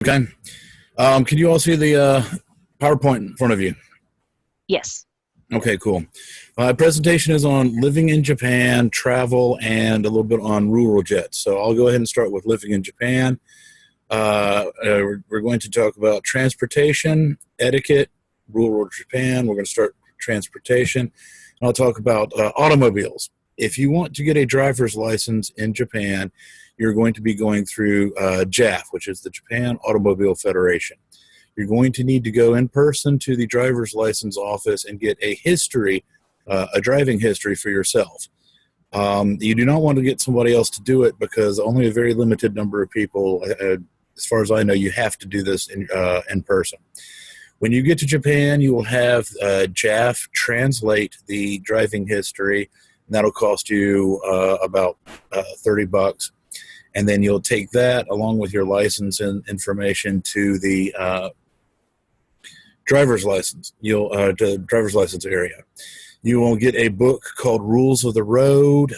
Okay. Can you all see the PowerPoint in front of you? Yes. Okay, cool. Presentation is on living in Japan, travel, and a little bit on rural jets. So I'll go ahead and start with living in Japan. We're going to talk about transportation, etiquette, rural Japan. We're going to start transportation. And I'll talk about automobiles. If you want to get a driver's license in Japan, you're going to be going through JAF, which is the Japan Automobile Federation. You're going to need to go in person to the driver's license office and get a history, a driving history for yourself. You do not want to get somebody else to do it because only a very limited number of people, as far as I know, you have to do this in person. When you get to Japan, you will have JAF translate the driving history. And that'll cost you about $30. And then you'll take that along with your license and information to the driver's license. To driver's license area. You will get a book called Rules of the Road,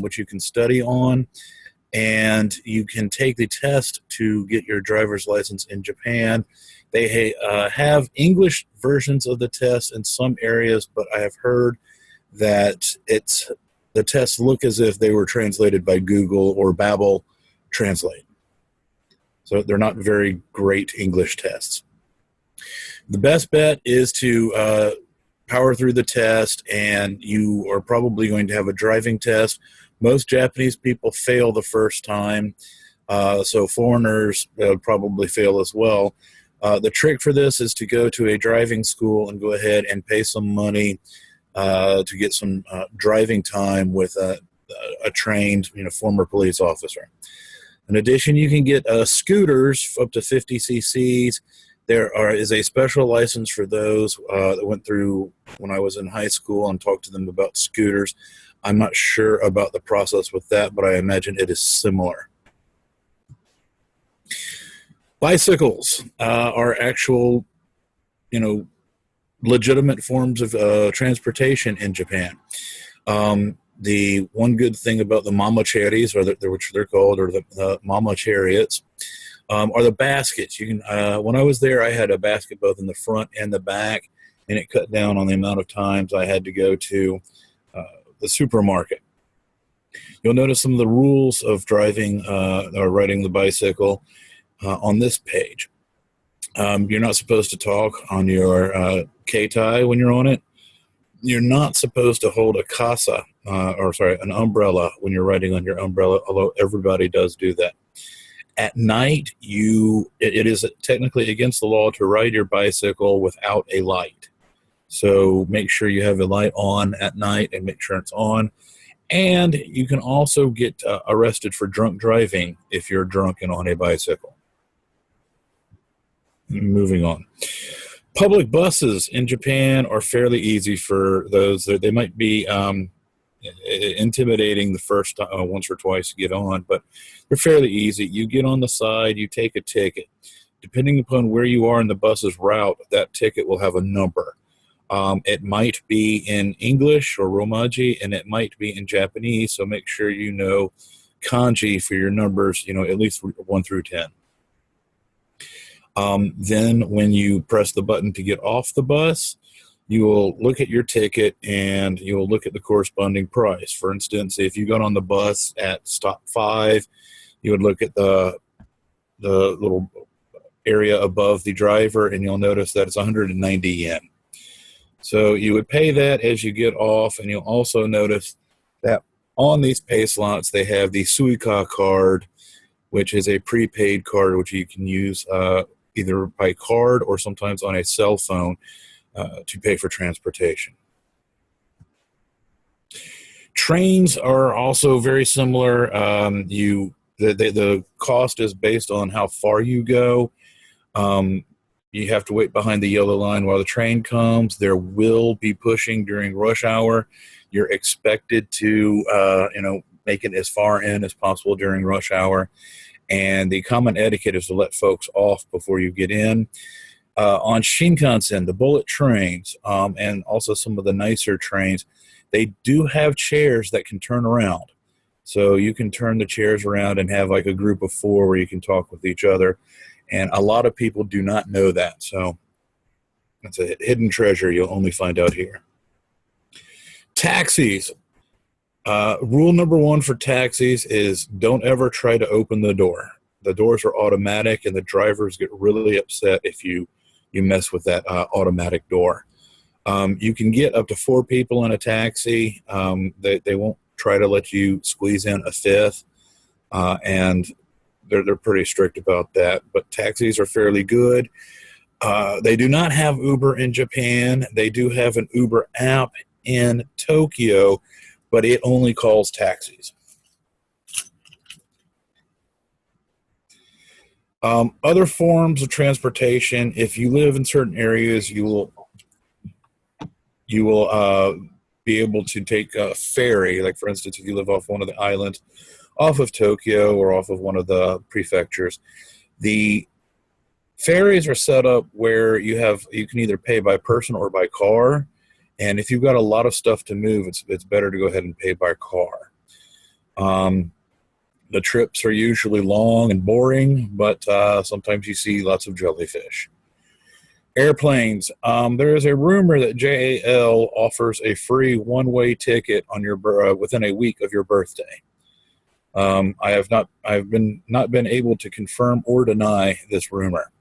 which you can study on, and you can take the test to get your driver's license in Japan. They have English versions of the test in some areas, but I have heard that the tests look as if they were translated by Google or Babbel Translate. So they're not very great English tests. The best bet is to power through the test, and you are probably going to have a driving test. Most Japanese people fail the first time, so foreigners probably fail as well. The trick for this is to go to a driving school and go ahead and pay some money to get some driving time with a trained, former police officer. In addition, you can get scooters up to 50 cc's. There is a special license for those that went through when I was in high school and talked to them about scooters. I'm not sure about the process with that, but I imagine it is similar. Bicycles are actual, legitimate forms of transportation in Japan. The one good thing about the mama-cherries, which they're called, or the mama chariots, are the baskets. You can. When I was there, I had a basket both in the front and the back, and it cut down on the amount of times I had to go to the supermarket. You'll notice some of the rules of driving or riding the bicycle on this page. You're not supposed to talk on your keitai when you're on it. You're not supposed to hold a casa, an umbrella when you're riding on your umbrella, although everybody does do that. At night, it is technically against the law to ride your bicycle without a light. So make sure you have a light on at night and make sure it's on. And you can also get arrested for drunk driving if you're drunk and on a bicycle. Moving on. Public buses in Japan are fairly easy for those. They might be intimidating the first time, once or twice to get on, but they're fairly easy. You get on the side, you take a ticket. Depending upon where you are in the bus's route, that ticket will have a number. It might be in English or Romaji, and it might be in Japanese, so make sure you know kanji for your numbers, at least 1 through 10. Then when you press the button to get off the bus, you will look at your ticket and you will look at the corresponding price. For instance, if you got on the bus at stop 5, you would look at the little area above the driver, and you'll notice that it's 190 yen. So you would pay that as you get off, and you'll also notice that on these pay slots they have the Suica card, which is a prepaid card which you can use either by card or sometimes on a cell phone to pay for transportation. Trains are also very similar. The cost is based on how far you go. You have to wait behind the yellow line while the train comes. There will be pushing during rush hour. You're expected to, make it as far in as possible during rush hour. And the common etiquette is to let folks off before you get in. On Shinkansen, the bullet trains, and also some of the nicer trains, they do have chairs that can turn around. So you can turn the chairs around and have like a group of 4 where you can talk with each other. And a lot of people do not know that. So it's a hidden treasure you'll only find out here. Taxis. Rule number one for taxis is don't ever try to open the door. The doors are automatic, and the drivers get really upset if you mess with that automatic door. You can get up to 4 people in a taxi. They won't try to let you squeeze in a 5th, and they're pretty strict about that. But taxis are fairly good. They do not have Uber in Japan. They do have an Uber app in Tokyo, but it only calls taxis. Other forms of transportation, if you live in certain areas, you will be able to take a ferry. Like, for instance, if you live off one of the islands, off of Tokyo or off of one of the prefectures, the ferries are set up where you can either pay by person or by car. And if you've got a lot of stuff to move, it's better to go ahead and pay by car. The trips are usually long and boring, but sometimes you see lots of jellyfish. Airplanes. There is a rumor that JAL offers a free one-way ticket on your within a week of your birthday. I've not been able to confirm or deny this rumor.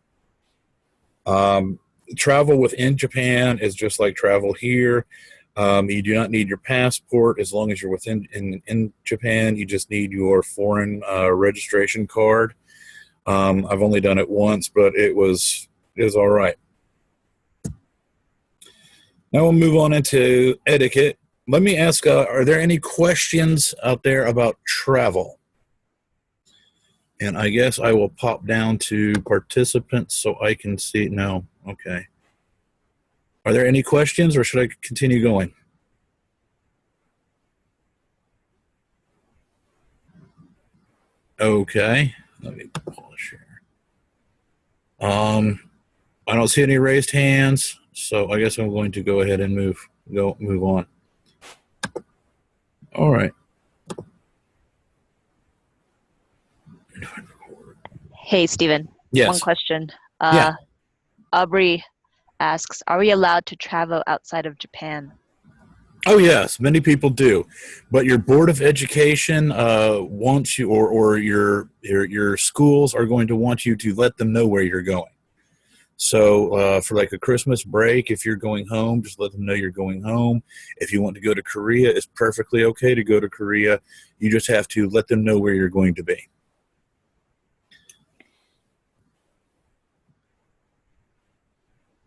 Travel within Japan is just like travel here. You do not need your passport as long as you're in Japan. You just need your foreign registration card. I've only done it once, but it was all right. Now we'll move on into etiquette. Let me ask, are there any questions out there about travel? And I guess I will pop down to participants so I can see. No, okay. Are there any questions, or should I continue going? Okay, let me polish here. I don't see any raised hands, so I guess I'm going to go ahead and move on. All right. Hey, Stephen. Yes. One question. Yeah. Aubrey asks, are we allowed to travel outside of Japan? Oh, yes, many people do. But your Board of Education wants you, or your schools are going to want you to let them know where you're going. So for like a Christmas break, if you're going home, just let them know you're going home. If you want to go to Korea, it's perfectly okay to go to Korea. You just have to let them know where you're going to be.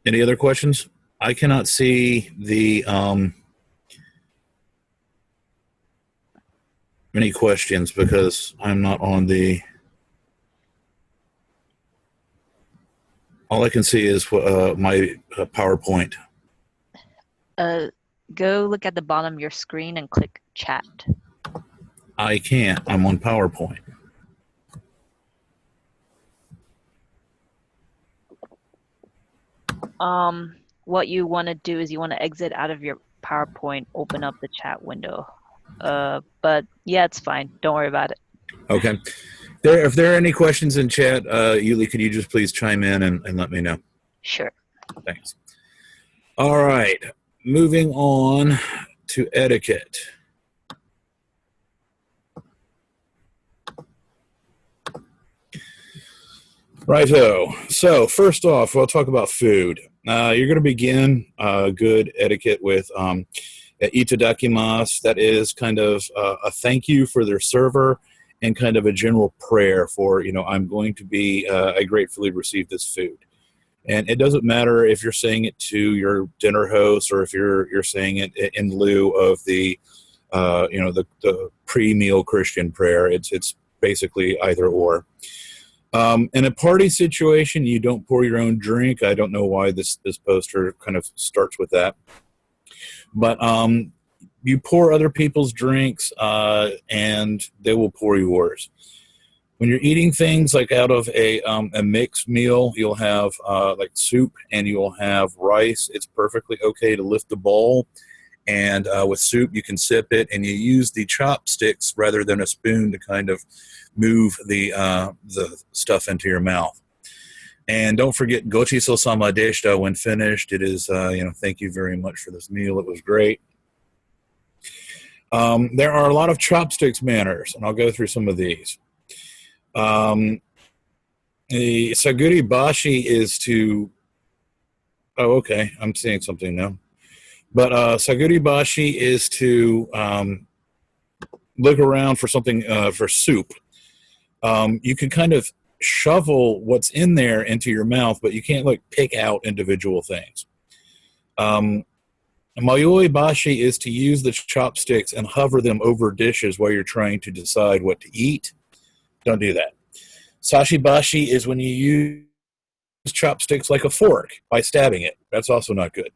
Any other questions? I cannot see the any questions because I'm not on the. All I can see is my PowerPoint. Go look at the bottom of your screen and click chat. I can't. I'm on PowerPoint. What you want to do is you want to exit out of your PowerPoint, open up the chat window. But yeah, it's fine. Don't worry about it. Okay. If there are any questions in chat, Yuli, could you just please chime in and let me know? Sure. Thanks. All right. Moving on to etiquette. Righto. So first off, we'll talk about food. You're going to begin good etiquette with itadakimasu. That is kind of a thank you for their server and kind of a general prayer for, I'm going to be, I gratefully receive this food. And it doesn't matter if you're saying it to your dinner host or if you're saying it in lieu of the pre-meal Christian prayer. It's basically either or. In a party situation, you don't pour your own drink. I don't know why this poster kind of starts with that. But you pour other people's drinks, and they will pour yours. When you're eating things like out of a mixed meal, you'll have like soup and you'll have rice. It's perfectly okay to lift the bowl. And with soup, you can sip it, and you use the chopsticks rather than a spoon to kind of move the stuff into your mouth. And don't forget gochi so sama deshita when finished. It is, thank you very much for this meal. It was great. There are a lot of chopsticks manners, and I'll go through some of these. The saguri bashi is to... Oh, okay. I'm seeing something now. But saguri bashi is to look around for something for soup. You can kind of shovel what's in there into your mouth, but you can't like pick out individual things. Mayoi bashi is to use the chopsticks and hover them over dishes while you're trying to decide what to eat. Don't do that. Sashi bashi is when you use chopsticks like a fork by stabbing it. That's also not good.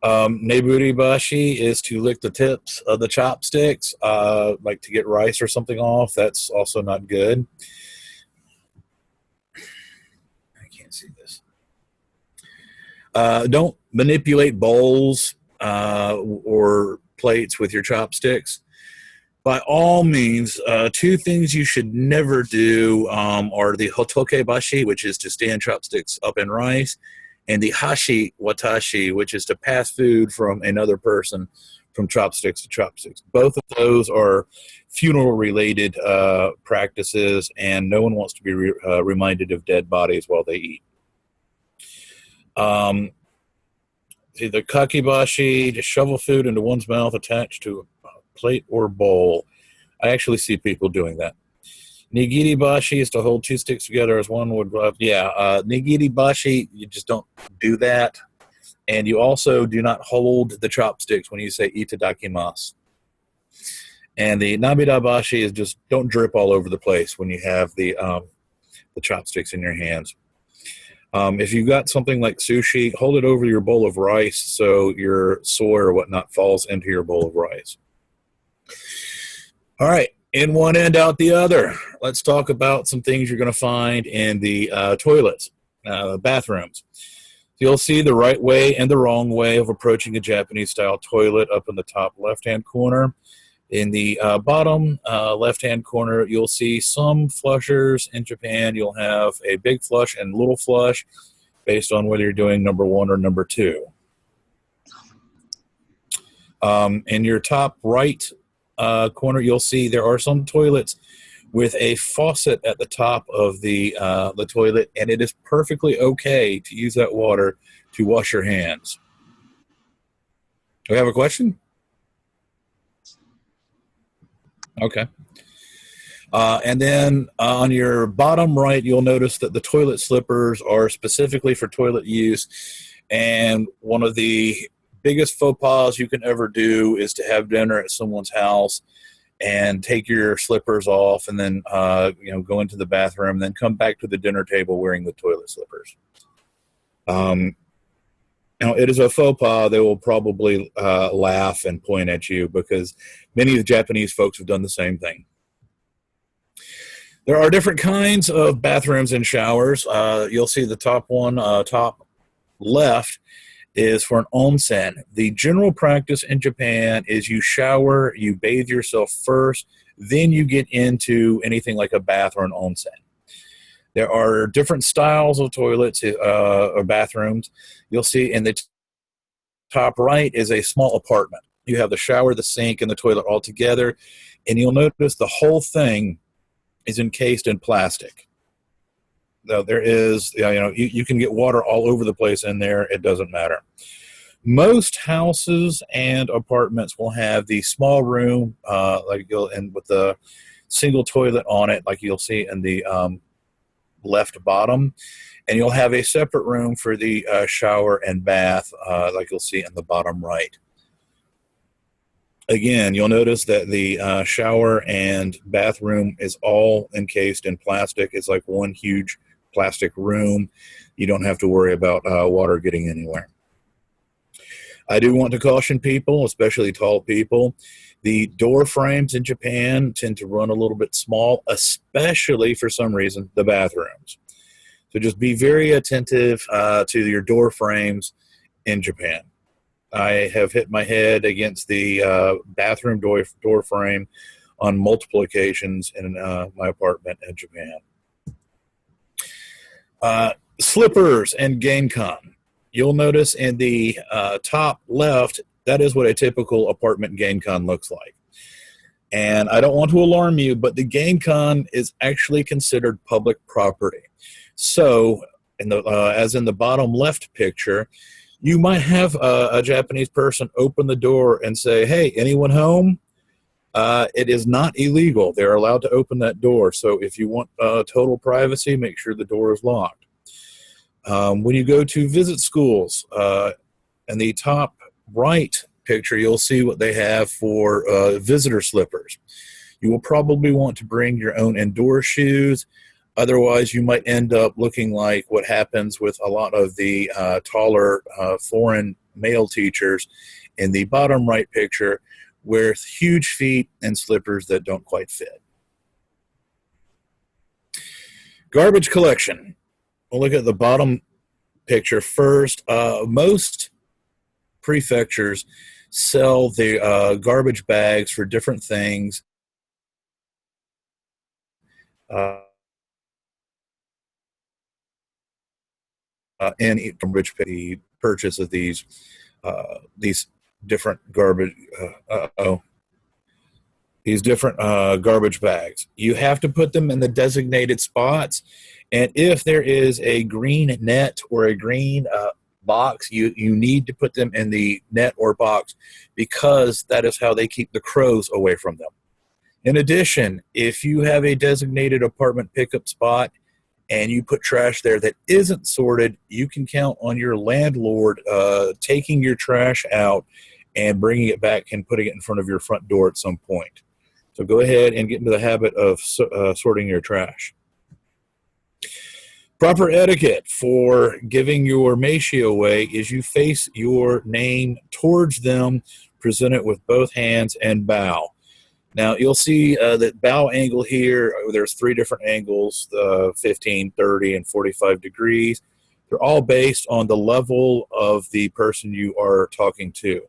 Neburi bashi is to lick the tips of the chopsticks, like to get rice or something off. That's also not good. I can't see this. Don't manipulate bowls or plates with your chopsticks. By all means, two things you should never do are the hotoke bashi, which is to stand chopsticks up in rice, and the hashi watashi, which is to pass food from another person from chopsticks to chopsticks. Both of those are funeral-related practices, and no one wants to be reminded of dead bodies while they eat. Either kakibashi, to shovel food into one's mouth attached to a plate or bowl. I actually see people doing that. Nigiri bashi is to hold two sticks together as one would. Nigiri bashi, you just don't do that. And you also do not hold the chopsticks when you say itadakimasu. And the nabida bashi is just don't drip all over the place when you have the chopsticks in your hands. If you've got something like sushi, hold it over your bowl of rice so your soy or whatnot falls into your bowl of rice. All right, in one end, out the other. Let's talk about some things you're going to find in the toilets, bathrooms. You'll see the right way and the wrong way of approaching a Japanese-style toilet up in the top left-hand corner. In the bottom left-hand corner, you'll see some flushers. In Japan, you'll have a big flush and little flush based on whether you're doing number 1 or number 2. In your top right corner, you'll see there are some toilets with a faucet at the top of the toilet, and it is perfectly okay to use that water to wash your hands. Do we have a question? Okay. And then on your bottom right, you'll notice that the toilet slippers are specifically for toilet use. And one of the biggest faux pas you can ever do is to have dinner at someone's house and take your slippers off and then go into the bathroom and then come back to the dinner table wearing the toilet slippers. It is a faux pas. They will probably laugh and point at you because many of the Japanese folks have done the same thing. There are different kinds of bathrooms and showers. You'll see the top one, top left, is for an onsen. The general practice in Japan is you shower, you bathe yourself first, then you get into anything like a bath or an onsen. There are different styles of toilets or bathrooms. You'll see in the top right is a small apartment. You have the shower, the sink, and the toilet all together, and you'll notice the whole thing is encased in plastic. Now, there is, you can get water all over the place in there. It doesn't matter. Most houses and apartments will have the small room, and with the single toilet on it, like you'll see in the left bottom, and you'll have a separate room for the shower and bath, like you'll see in the bottom right. Again, you'll notice that the shower and bathroom is all encased in plastic. It's like one huge plastic room. You don't have to worry about water getting anywhere. I do want to caution people, especially tall people, the door frames in Japan tend to run a little bit small, especially for some reason, the bathrooms. So just be very attentive to your door frames in Japan. I have hit my head against the bathroom door frame on multiple occasions in my apartment in Japan. Slippers and game con. You'll notice in the top left, that is what a typical apartment game con looks like. And I don't want to alarm you, but the game con is actually considered public property. So, as in the bottom left picture, you might have a Japanese person open the door and say, "Hey, anyone home?" It is not illegal. They're allowed to open that door. So if you want total privacy, make sure the door is locked. When you go to visit schools, in the top right picture, you'll see what they have for visitor slippers. You will probably want to bring your own indoor shoes. Otherwise, you might end up looking like what happens with a lot of the taller foreign male teachers in the bottom right picture, with huge feet and slippers that don't quite fit. Garbage collection. We'll look at the bottom picture first. Most prefectures sell the garbage bags for different things. And from which the purchase of these different garbage garbage bags. You have to put them in the designated spots, and if there is a green net or a green box, you need to put them in the net or box, because that is how they keep the crows away from them. In addition, if you have a designated apartment pickup spot and you put trash there that isn't sorted, you can count on your landlord taking your trash out and bringing it back and putting it in front of your front door at some point. So go ahead and get into the habit of sorting your trash. Proper etiquette for giving your meshi away is you face your name towards them, present it with both hands, and bow. Now, you'll see that bow angle here, there's 3 different angles, 15, 30, and 45 degrees. They're all based on the level of the person you are talking to.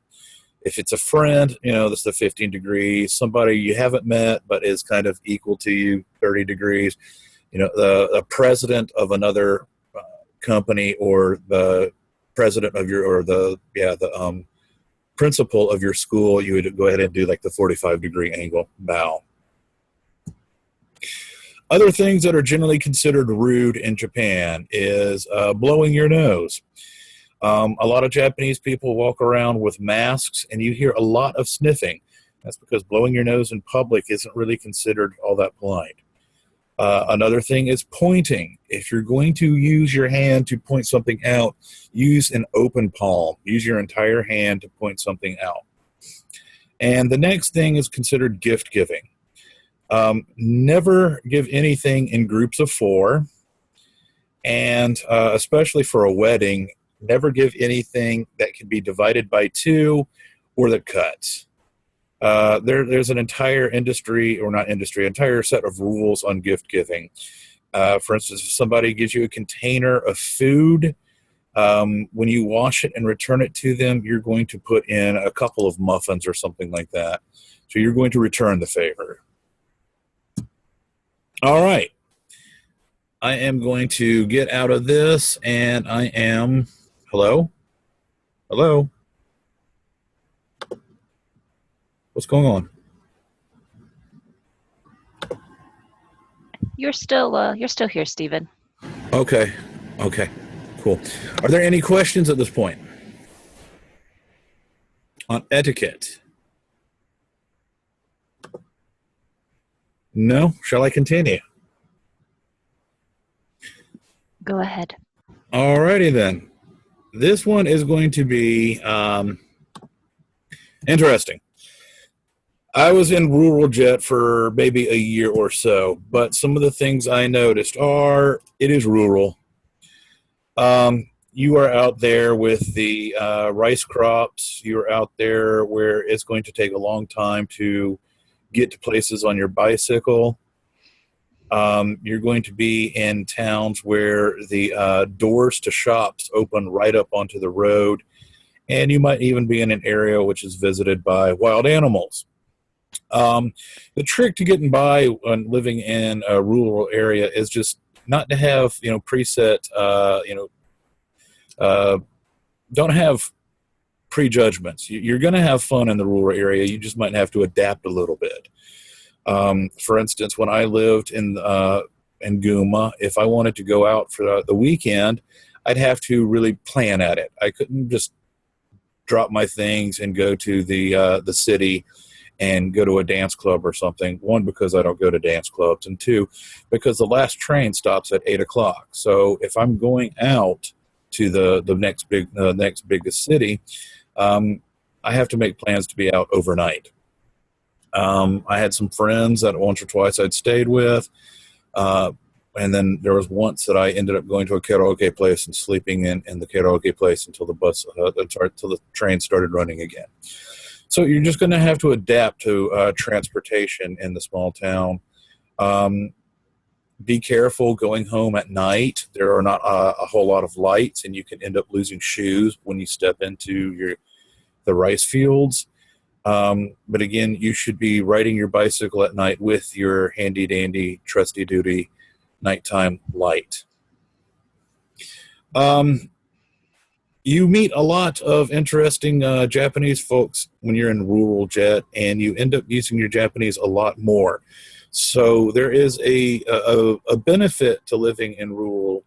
If it's a friend, that's the 15 degrees. Somebody you haven't met but is kind of equal to you, 30 degrees. The president of another company, or the president of the principal of your school, you would go ahead and do like the 45-degree angle bow. Other things that are generally considered rude in Japan is blowing your nose. A lot of Japanese people walk around with masks, and you hear a lot of sniffing. That's because blowing your nose in public isn't really considered all that polite. Another thing is pointing. If you're going to use your hand to point something out, use an open palm. Use your entire hand to point something out. And the next thing is considered gift giving. Never give anything in groups of 4. And especially for a wedding, never give anything that can be divided by 2 or that cuts. There's an entire entire set of rules on gift giving. For instance, if somebody gives you a container of food, when you wash it and return it to them, you're going to put in a couple of muffins or something like that. So you're going to return the favor. All right. I am going to get out of this, and I am... Hello? Hello? What's going on? You're still here, Stephen. Okay, cool. Are there any questions at this point on etiquette? No? Shall I continue? Go ahead. All righty then. This one is going to be interesting. I was in rural jet for maybe a year or so, but some of the things I noticed are, it is rural. You are out there with the rice crops. You are out there where it's going to take a long time to get to places on your bicycle. You're going to be in towns where the doors to shops open right up onto the road, and you might even be in an area which is visited by wild animals. The trick to getting by when living in a rural area is just not to have preset. Uh, don't have prejudgments. You're going to have fun in the rural area. You just might have to adapt a little bit. For instance, when I lived in Guma, if I wanted to go out for the weekend, I'd have to really plan at it. I couldn't just drop my things and go to the city and go to a dance club or something. One, because I don't go to dance clubs, and two, because the last train stops at 8 o'clock. So if I'm going out to the next biggest city, I have to make plans to be out overnight. I had some friends that once or twice I'd stayed with. And then there was once that I ended up going to a karaoke place and sleeping in the karaoke place until until the train started running again. So you're just going to have to adapt to transportation in the small town. Be careful going home at night. There are not a whole lot of lights, and you can end up losing shoes when you step into the rice fields. But again, you should be riding your bicycle at night with your handy dandy, trusty duty nighttime light. You meet a lot of interesting Japanese folks when you're in rural jet, and you end up using your Japanese a lot more. So there is a benefit to living in rural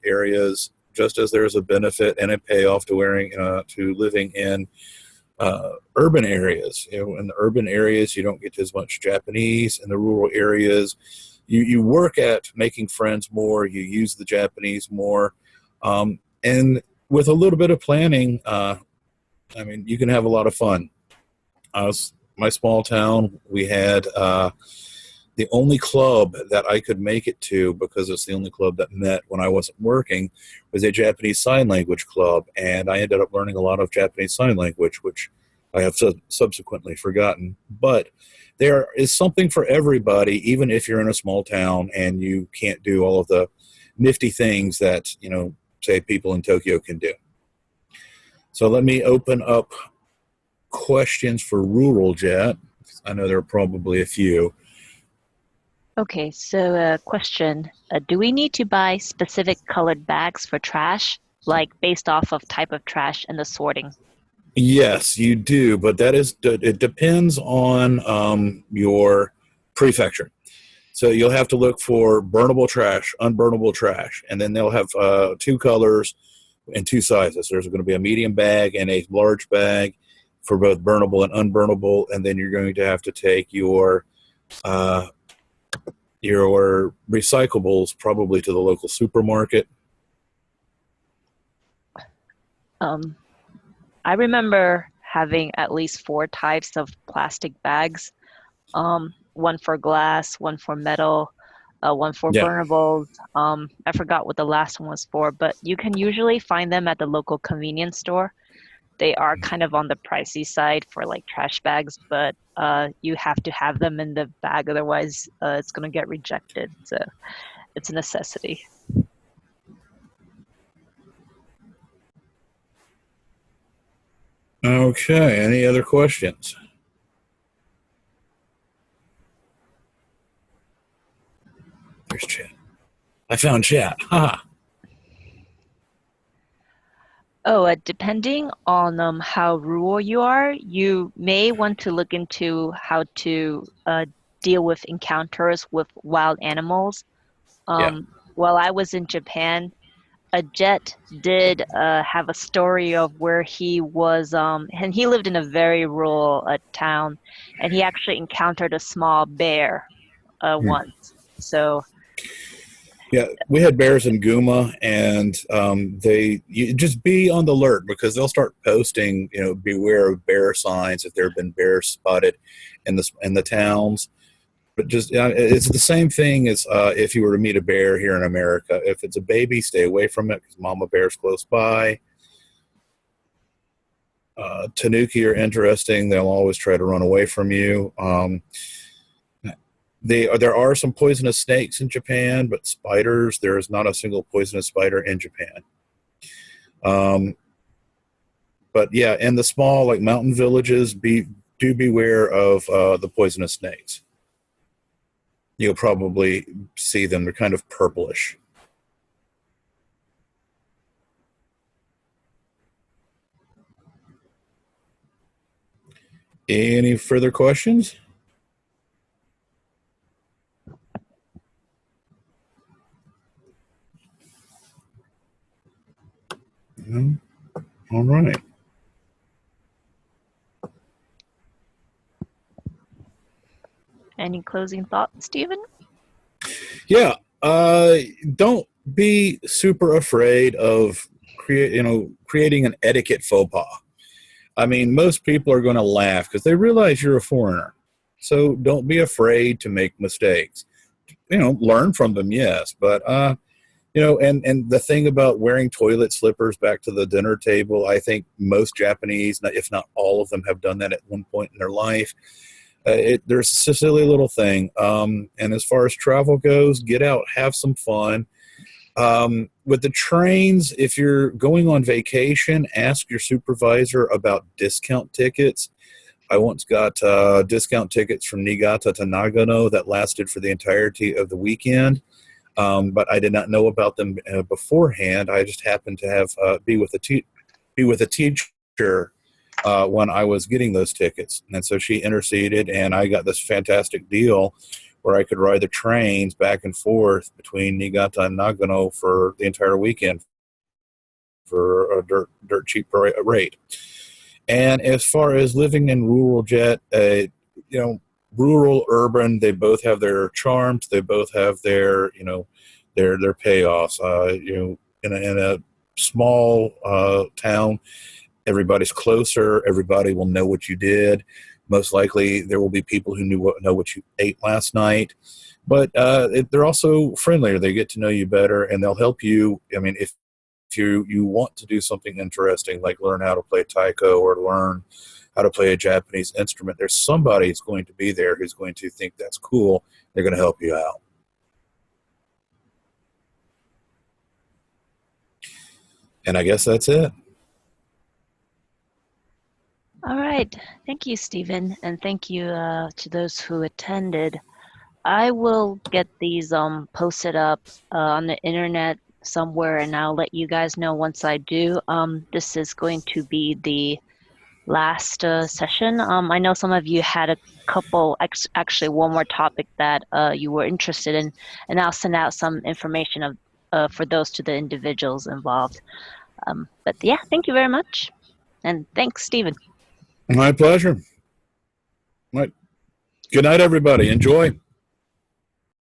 areas, just as there's a benefit and a payoff to living in urban areas. In the urban areas, you don't get as much Japanese. In the rural areas, you work at making friends more. You use the Japanese more, and with a little bit of planning, you can have a lot of fun. My small town, we had the only club that I could make it to, because it's the only club that met when I wasn't working, was a Japanese Sign Language club, and I ended up learning a lot of Japanese Sign Language, which I have subsequently forgotten. But there is something for everybody, even if you're in a small town and you can't do all of the nifty things that, say, people in Tokyo can do. So let me open up questions for rural jet. I know there are probably a few. Okay, so question. Do we need to buy specific colored bags for trash, like based off of type of trash and the sorting? Yes, you do, but it depends on your prefecture. So you'll have to look for burnable trash, unburnable trash, and then they'll have two colors and two sizes. There's going to be a medium bag and a large bag for both burnable and unburnable, and then you're going to have to take your recyclables probably to the local supermarket. I remember having at least 4 types of plastic bags. One for glass, one for metal, one for Yeah. burnables. I forgot what the last one was for, but you can usually find them at the local convenience store. They are kind of on the pricey side for like trash bags, but you have to have them in the bag, otherwise it's going to get rejected. So it's a necessity. Okay, any other questions? There's chat. I found chat. Ha. Oh, depending on how rural you are, you may want to look into how to deal with encounters with wild animals. Yeah. While I was in Japan, a jet did have a story of where he was, and he lived in a very rural town, and he actually encountered a small bear once. So, Yeah, we had bears in Guma, and you just be on the alert, because they'll start posting, beware of bear signs if there have been bears spotted in the towns. But just it's the same thing as if you were to meet a bear here in America. If it's a baby, stay away from it, because mama bear's close by. Tanuki are interesting. They'll always try to run away from you. There are some poisonous snakes in Japan, but spiders, there is not a single poisonous spider in Japan. But yeah, in the small like mountain villages, do beware of the poisonous snakes. you'll probably see them. They're kind of purplish. Any further questions? No? All right. Any closing thoughts, Stephen? Yeah. Don't be super afraid of creating an etiquette faux pas. I mean, most people are going to laugh because they realize you're a foreigner. So don't be afraid to make mistakes. Learn from them, yes, but and the thing about wearing toilet slippers back to the dinner table, I think most Japanese, if not all of them, have done that at one point in their life. There's a silly little thing. And as far as travel goes, get out, have some fun. With the trains, if you're going on vacation, ask your supervisor about discount tickets. I once got discount tickets from Niigata to Nagano that lasted for the entirety of the weekend, but I did not know about them beforehand. I just happened to have be with a teacher when I was getting those tickets, and so she interceded, and I got this fantastic deal where I could ride the trains back and forth between Niigata and Nagano for the entire weekend for a dirt cheap rate. And as far as living in rural jet, rural, urban, they both have their charms. They both have their payoffs. In a small town, everybody's closer. Everybody will know what you did. Most likely, there will be people who know what you ate last night. But they're also friendlier. They get to know you better, and they'll help you. I mean, if you want to do something interesting, like learn how to play taiko or learn how to play a Japanese instrument, there's somebody who's going to be there who's going to think that's cool. They're going to help you out. And I guess that's it. All right. Thank you, Stephen, and thank you to those who attended. I will get these posted up on the internet somewhere, and I'll let you guys know once I do. This is going to be the last session. I know some of you had a couple, actually one more topic that you were interested in, and I'll send out some information for those to the individuals involved. But yeah, thank you very much, and thanks, Stephen. My pleasure. Right. Good night, everybody. Enjoy.